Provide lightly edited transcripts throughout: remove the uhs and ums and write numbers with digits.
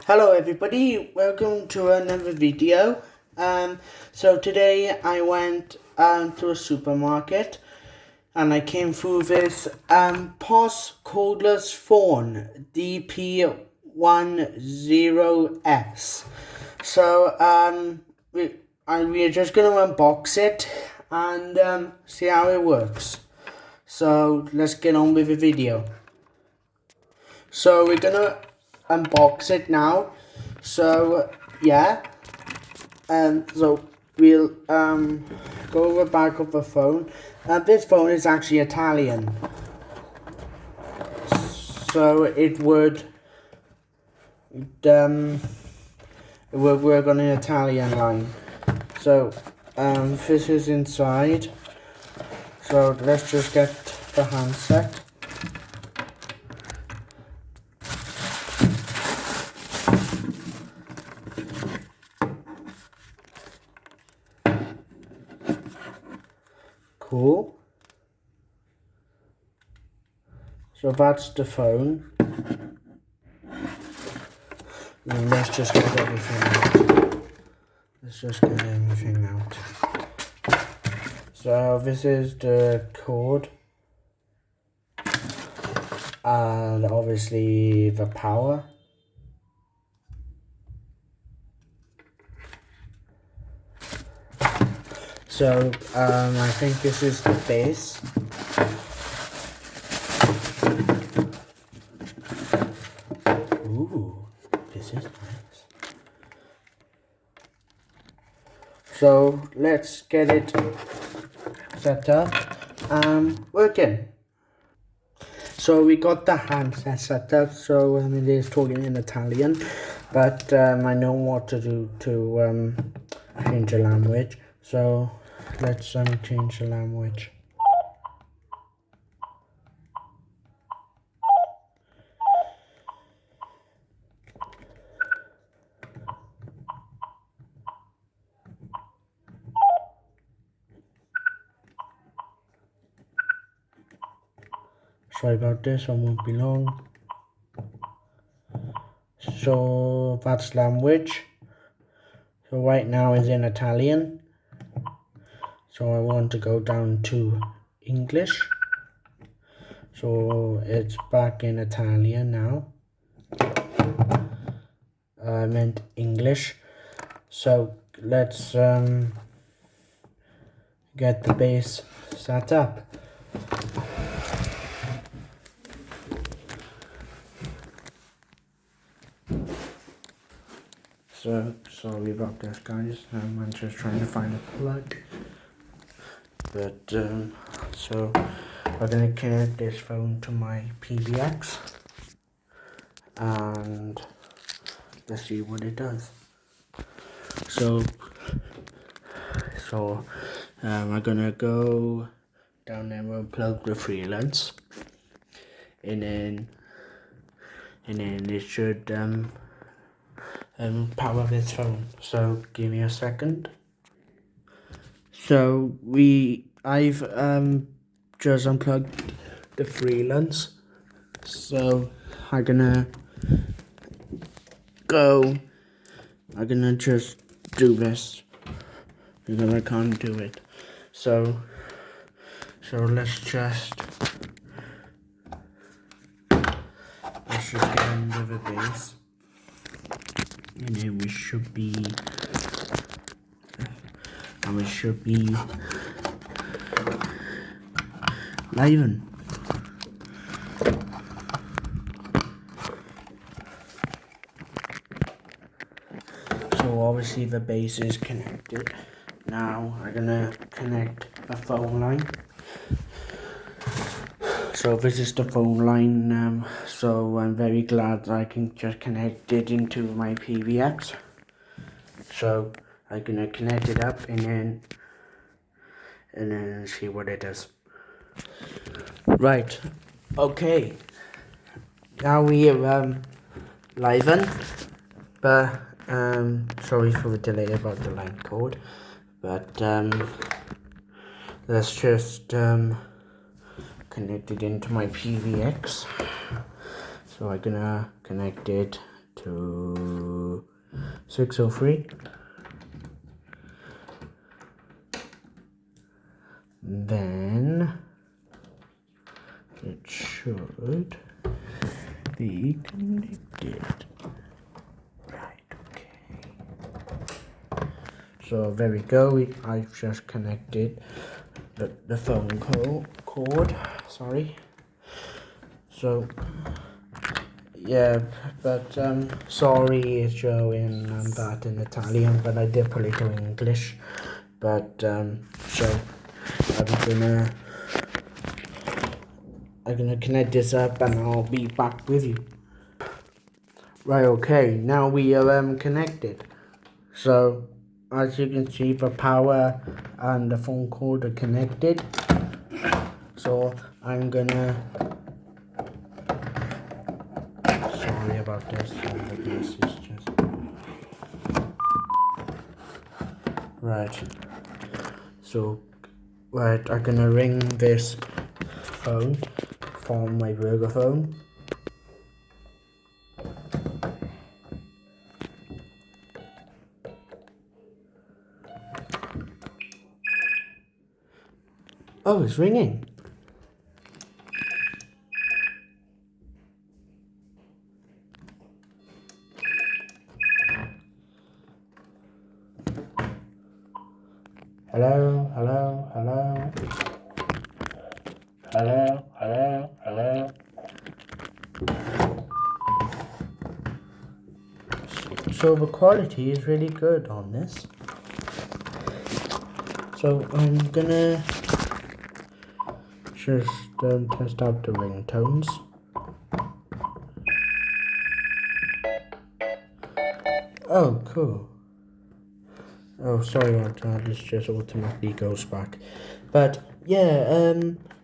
Hello everybody, welcome to another video. So today I went to a supermarket and I came through this POS cordless phone DP1305. So we are just gonna unbox it and see how it works. So let's get on with the video. So we're gonna unbox it now. So yeah, so we'll go over the back of the phone. This phone is actually Italian, so it would work on an Italian line. So this is inside. So let's just get the handset. Cool. So that's the phone. And let's just get everything out. So this is the cord. And obviously the power. So I think this is the base. Ooh, this is nice. So let's get it set up and working. So we got the handset set up. So it is talking in Italian, but I know what to do to change the language. So let's change the language. Sorry about this, I won't be long. So that's language. So right now is in Italian. So I want to go down to English. So it's back in Italian now. I meant English. So let's get the base set up. So sorry about this, guys. I'm just trying to find a plug. But so I'm gonna connect this phone to my PBX and let's see what it does. So I'm gonna go down there and plug the freelance, and then it should power this phone. So give me a second. So I've just unplugged the freelance. So I'm gonna just do this because I can't do it. So let's just get into the base, and then we should be live in. So obviously the base is connected. Now I'm gonna connect a phone line. So this is the phone line. So I'm very glad I can just connect it into my PBX. So I'm gonna connect it up and then see what it does. Right. Okay. Now we are live in, but sorry for the delay about the line code, but let's just connect it into my PBX. So I'm gonna connect it to 603. Then it should be connected. Right, okay. So there we go. I've just connected the phone cord. Sorry. So yeah, but sorry it's showing that in Italian, but I did put it in English. But so I'm gonna connect this up and I'll be back with you. Right, okay, now we are connected. So as you can see, the power and the phone cord are connected. So I'm gonna, sorry about this, this is just right. So right, I'm gonna ring this phone from my burger phone. Oh, it's ringing. Hello, hello, hello. Hello, hello, hello. So the quality is really good on this. So I'm gonna just test out the ringtones. Oh, cool. Oh, sorry about that. This just automatically goes back. But yeah,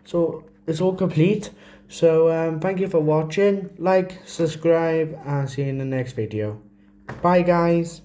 so it's all complete. So thank you for watching. Like, subscribe, and see you in the next video. Bye, guys.